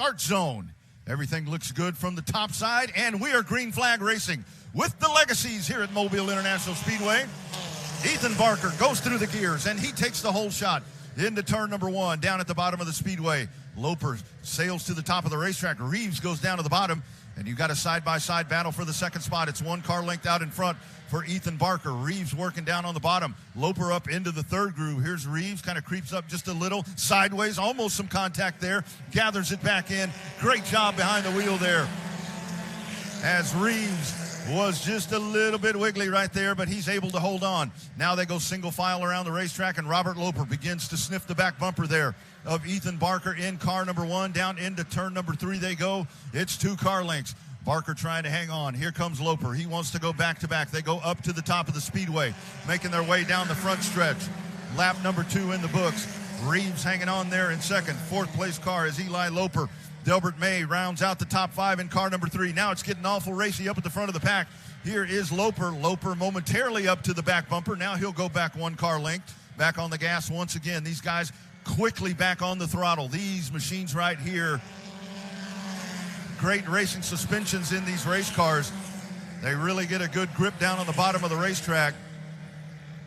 start zone. Everything looks good from the top side, and we are green flag racing with the Legacies here at Mobile International Speedway. Ethan Barker goes through the gears, and he takes the whole shot into turn number 1 down at the bottom of the speedway. Loper sails to the top of the racetrack. Reeves goes down to the bottom, and you've got a side-by-side battle for the second spot. It's 1 car length out in front for Ethan Barker. Reeves working down on the bottom. Loper up into the third groove. Here's Reeves, kind of creeps up just a little sideways, almost some contact there. Gathers it back in. Great job behind the wheel there, as Reeves was just a little bit wiggly right there, but he's able to hold on. Now they go single file around the racetrack, and Robert Loper begins to sniff the back bumper there of Ethan Barker in car number 1. Down into turn number 3 they go. It's 2 car lengths. Barker trying to hang on. Here comes Loper. He wants to go back-to-back. They go up to the top of the speedway, making their way down the front stretch. Lap number 2 in the books. Reeves hanging on there in second. 4th place car is Eli Loper. Delbert May rounds out the top 5 in car number 3. Now it's getting awful racy up at the front of the pack. Here is Loper. Loper momentarily up to the back bumper. Now he'll go back 1 car length. Back on the gas once again. These guys quickly back on the throttle. These machines right here, great racing suspensions in these race cars. They really get a good grip down on the bottom of the racetrack.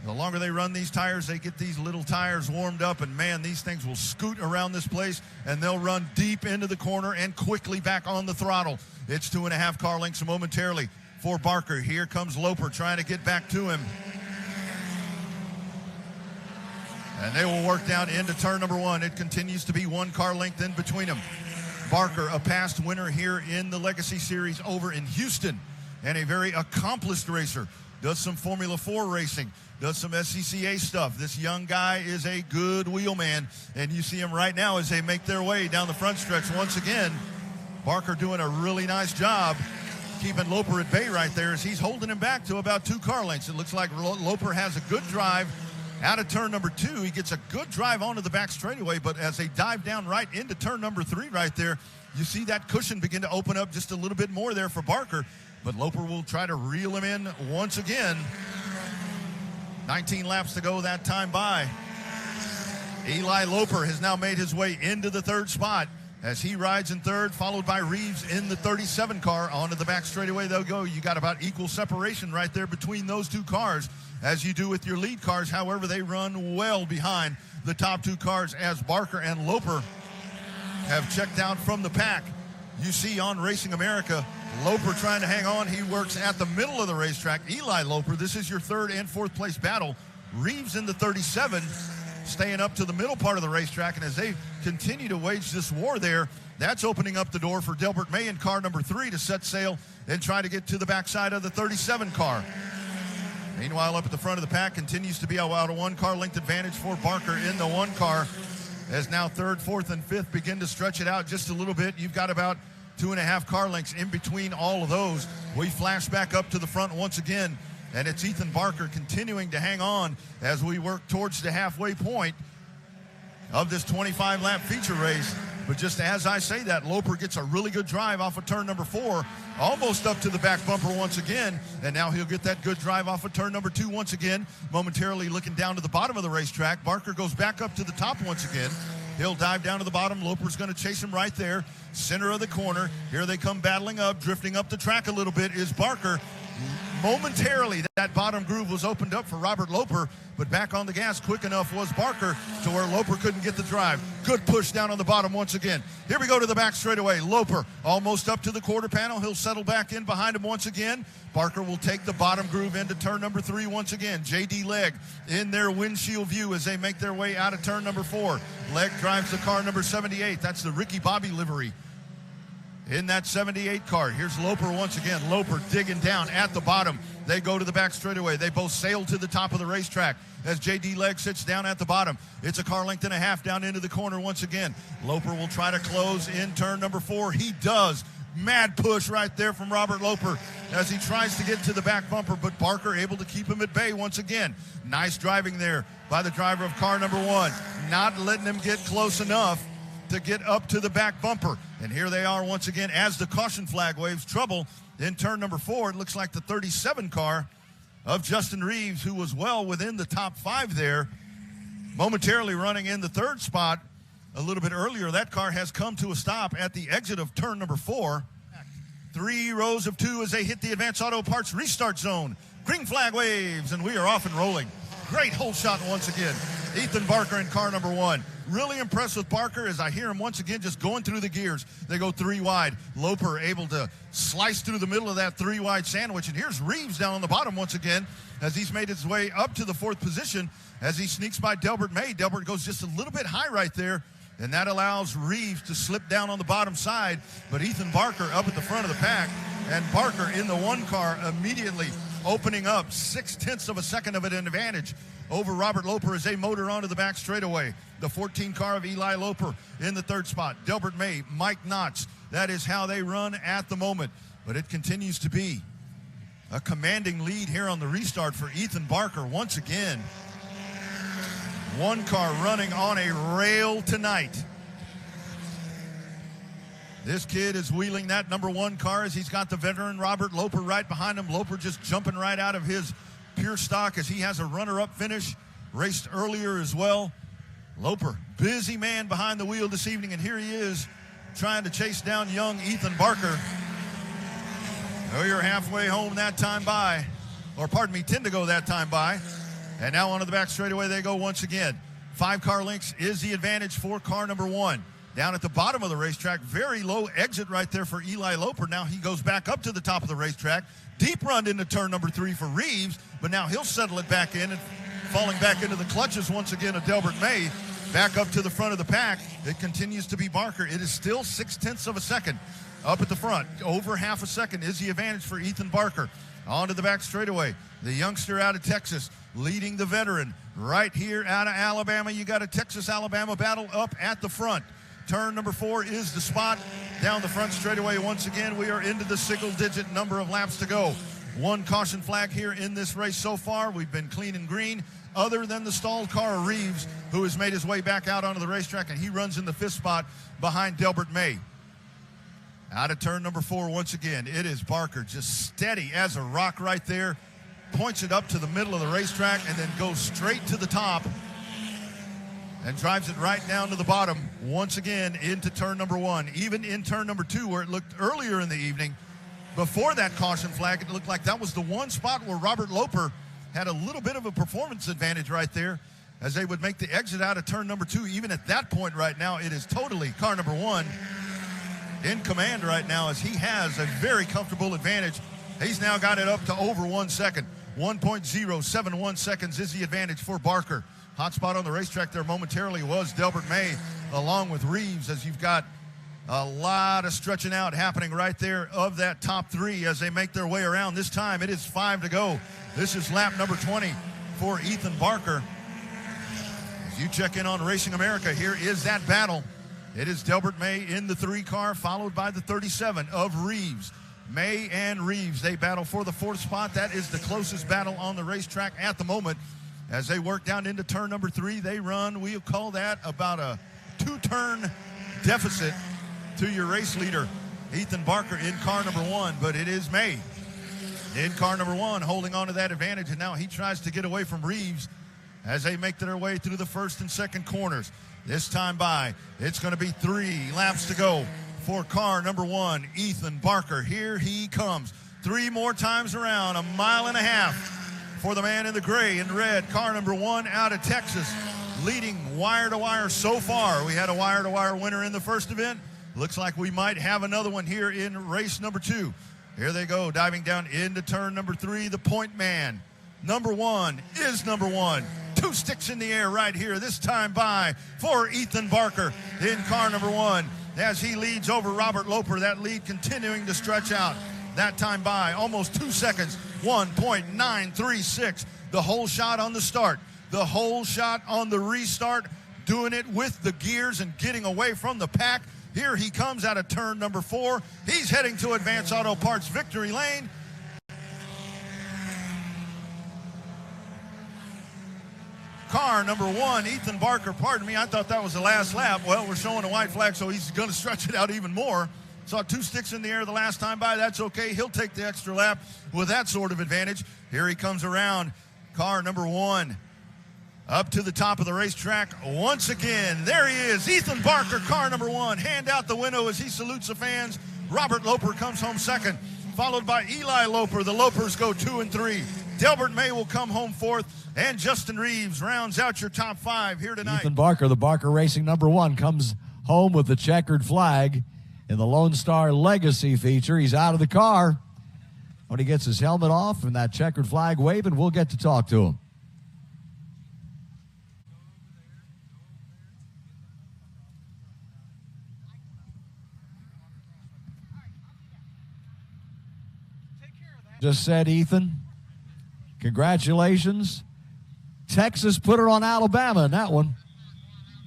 The longer they run these tires, they get these little tires warmed up, and man, these things will scoot around this place, and they'll run deep into the corner and quickly back on the throttle. It's 2.5 car lengths momentarily for Barker. Here comes Loper trying to get back to him. And they will work down into turn number 1. It continues to be 1 car length in between them. Barker, a past winner here in the Legacy Series over in Houston, and a very accomplished racer. Does some Formula 4 racing, does some SCCA stuff. This young guy is a good wheelman, and you see him right now as they make their way down the front stretch once again. Barker doing a really nice job keeping Loper at bay right there as he's holding him back to about 2 car lengths. It looks like Loper has a good drive out of turn number 2. He gets a good drive onto the back straightaway, but as they dive down right into turn number 3 right there, you see that cushion begin to open up just a little bit more there for Barker, but Loper will try to reel him in once again. 19 laps to go that time by. Eli Loper has now made his way into the 3rd spot as he rides in 3rd, followed by Reeves in the 37 car. Onto the back straightaway they'll go. You got about equal separation right there between those 2 cars, as you do with your lead cars. However, they run well behind the top 2 cars as Barker and Loper have checked out from the pack. You see on Racing America, Loper trying to hang on. He works at the middle of the racetrack. Eli Loper, this is your 3rd and 4th place battle. Reeves in the 37, staying up to the middle part of the racetrack, and as they continue to wage this war there, that's opening up the door for Delbert May in car number 3 to set sail and try to get to the backside of the 37 car. Meanwhile, up at the front of the pack continues to be about a 1 car length advantage for Barker in the 1 car, as now 3rd, 4th, and 5th begin to stretch it out just a little bit. You've got about 2.5 car lengths in between all of those. We flash back up to the front once again, and it's Ethan Barker continuing to hang on as we work towards the halfway point of this 25-lap feature race. But just as I say that, Loper gets a really good drive off of turn number 4, almost up to the back bumper once again, and now he'll get that good drive off of turn number 2 once again, momentarily looking down to the bottom of the racetrack. Barker goes back up to the top once again. He'll dive down to the bottom. Loper's going to chase him right there, center of the corner. Here they come battling up, drifting up the track a little bit is Barker. Momentarily, that bottom groove was opened up for Robert Loper, but back on the gas quick enough was Barker to where Loper couldn't get the drive. Good push down on the bottom once again. Here we go to the back straightaway. Loper almost up to the quarter panel. He'll settle back in behind him once again. Barker will take the bottom groove into turn number 3 once again. J.D. Legg in their windshield view as they make their way out of turn number 4. Legg drives the car number 78. That's the Ricky Bobby livery in that 78 car. Here's Loper once again. Loper digging down at the bottom. They go to the back straightaway. They both sail to the top of the racetrack as J.D. Legg sits down at the bottom. It's a car length and a half down into the corner once again. Loper will try to close in turn number 4. He does. Mad push right there from Robert Loper as he tries to get to the back bumper, but Barker able to keep him at bay once again. Nice driving there by the driver of car number 1, not letting him get close enough to get up to the back bumper. And here they are once again as the caution flag waves. Trouble in turn number 4. It looks like the 37 car of Justin Reeves, who was well within the top 5 there, momentarily running in the 3rd spot. a little bit earlier. That car has come to a stop at the exit of turn number 4. 3 rows of 2 as they hit the Advanced Auto Parts restart zone. Green flag waves, and we are off and rolling. Great hole shot once again. Ethan Barker in car number 1. Really impressed with Barker as I hear him once again just going through the gears. They go 3 wide. Loper able to slice through the middle of that 3 wide sandwich. And here's Reeves down on the bottom once again as he's made his way up to the 4th position as he sneaks by Delbert May. Delbert goes just a little bit high right there, and that allows Reeves to slip down on the bottom side. But Ethan Barker up at the front of the pack, and Barker in the 1 car immediately opening up 0.6 of a second of an advantage over Robert Loper as they motor onto the back straightaway. The 14 car of Eli Loper in the 3rd spot. Delbert May, Mike Knotts. That is how they run at the moment. But it continues to be a commanding lead here on the restart for Ethan Barker once again. 1 car running on a rail tonight. This kid is wheeling that number 1 car as he's got the veteran Robert Loper right behind him. Loper just jumping right out of his pure stock as he has a runner-up finish. Raced earlier as well. Loper, busy man behind the wheel this evening, and here he is trying to chase down young Ethan Barker. Oh, you're halfway home that time by. Or pardon me, 10 to go that time by. And now onto the back straightaway they go once again. 5 car lengths is the advantage for car number 1. Down at the bottom of the racetrack, very low exit right there for Eli Loper. Now he goes back up to the top of the racetrack. Deep run into turn number 3 for Reeves, but now he'll settle it back in and falling back into the clutches once again of Delbert May. Back up to the front of the pack. It continues to be Barker. It is still 0.6 of a second up at the front. Over half a second is the advantage for Ethan Barker. Onto the back straightaway. The youngster out of Texas leading the veteran. Right here out of Alabama, you got a Texas-Alabama battle up at the front. Turn number 4 is the spot. Down the front straightaway once again, we are into the single-digit number of laps to go. 1 caution flag here in this race so far. We've been clean and green, other than the stalled car of Reeves, who has made his way back out onto the racetrack, and he runs in the 5th spot behind Delbert May. Out of turn number 4 once again, it is Barker, just steady as a rock right there. Points it up to the middle of the racetrack and then goes straight to the top and drives it right down to the bottom once again into turn number 1. Even in turn number 2, where it looked earlier in the evening, before that caution flag, it looked like that was the one spot where Robert Loper had a little bit of a performance advantage right there as they would make the exit out of turn number 2. Even at that point right now, it is totally car number 1 in command right now as he has a very comfortable advantage. He's now got it up to over 1 second. 1.071 seconds is the advantage for Barker. Hot spot on the racetrack there momentarily was Delbert May along with Reeves, as you've got a lot of stretching out happening right there of that top 3 as they make their way around. This time it is 5 to go. This is lap number 20 for Ethan Barker. As you check in on Racing America, here is that battle. It is Delbert May in the 3 car, followed by the 37 of Reeves. May and Reeves, they battle for the 4th spot. That is the closest battle on the racetrack at the moment. As they work down into turn number 3, they run, we'll call that about a 2-turn deficit to your race leader, Ethan Barker, in car number 1. But it is May in car number 1 holding on to that advantage, and now he tries to get away from Reeves as they make their way through the 1st and 2nd corners. This time by, it's going to be 3 laps to go for car number 1, Ethan Barker. Here he comes. 3 more times around, 1.5 miles for the man in the gray and red. Car number 1 out of Texas, leading wire-to-wire so far. We had a wire-to-wire winner in the first event. Looks like we might have another one here in race number 2. Here they go, diving down into turn number 3, the point man. Number 1 is number 1. 2 sticks in the air right here, this time by for Ethan Barker in car number 1 as he leads over Robert Loper. That lead continuing to stretch out. That time by almost 2 seconds, 1.936. The whole shot on the start, the whole shot on the restart, doing it with the gears and getting away from the pack. Here he comes out of turn number 4. He's heading to Advanced Auto Parts victory lane. Car number 1, Ethan Barker, pardon me, I thought that was the last lap. Well, we're showing a white flag, so he's going to stretch it out even more. Saw 2 sticks in the air the last time by. That's okay. He'll take the extra lap with that sort of advantage. Here he comes around. Car number 1 up to the top of the racetrack once again. There he is, Ethan Barker, car number 1. Hand out the window as he salutes the fans. Robert Loper comes home second, followed by Eli Loper. The Lopers go 2 and 3. Delbert May will come home 4th, and Justin Reeves rounds out your top 5 here tonight. Ethan Barker, the Barker Racing number 1, comes home with the checkered flag in the Lone Star Legacy feature. He's out of the car. When he gets his helmet off and that checkered flag waving, we'll get to talk to him. Just said, Ethan, congratulations. Texas put it on Alabama in that one.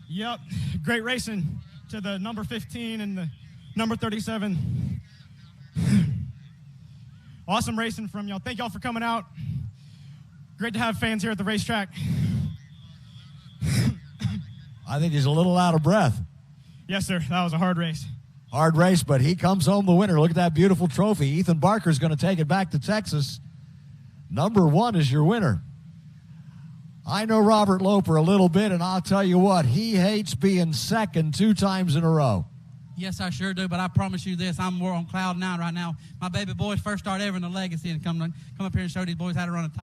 Yep, great racing to the number 15 and the number 37. Awesome racing from y'all. Thank y'all for coming out. Great to have fans here at the racetrack. I think he's a little out of breath. Yes, sir. That was a hard race. Hard race, but he comes home the winner. Look at that beautiful trophy. Ethan Barker's going to take it back to Texas. Number 1 is your winner. I know Robert Loper a little bit, and I'll tell you what, he hates being second 2 times in a row. Yes, I sure do, but I promise you this, I'm more on cloud 9 right now. My baby boy's first start ever in the Legacy, and come up here and show these boys how to run a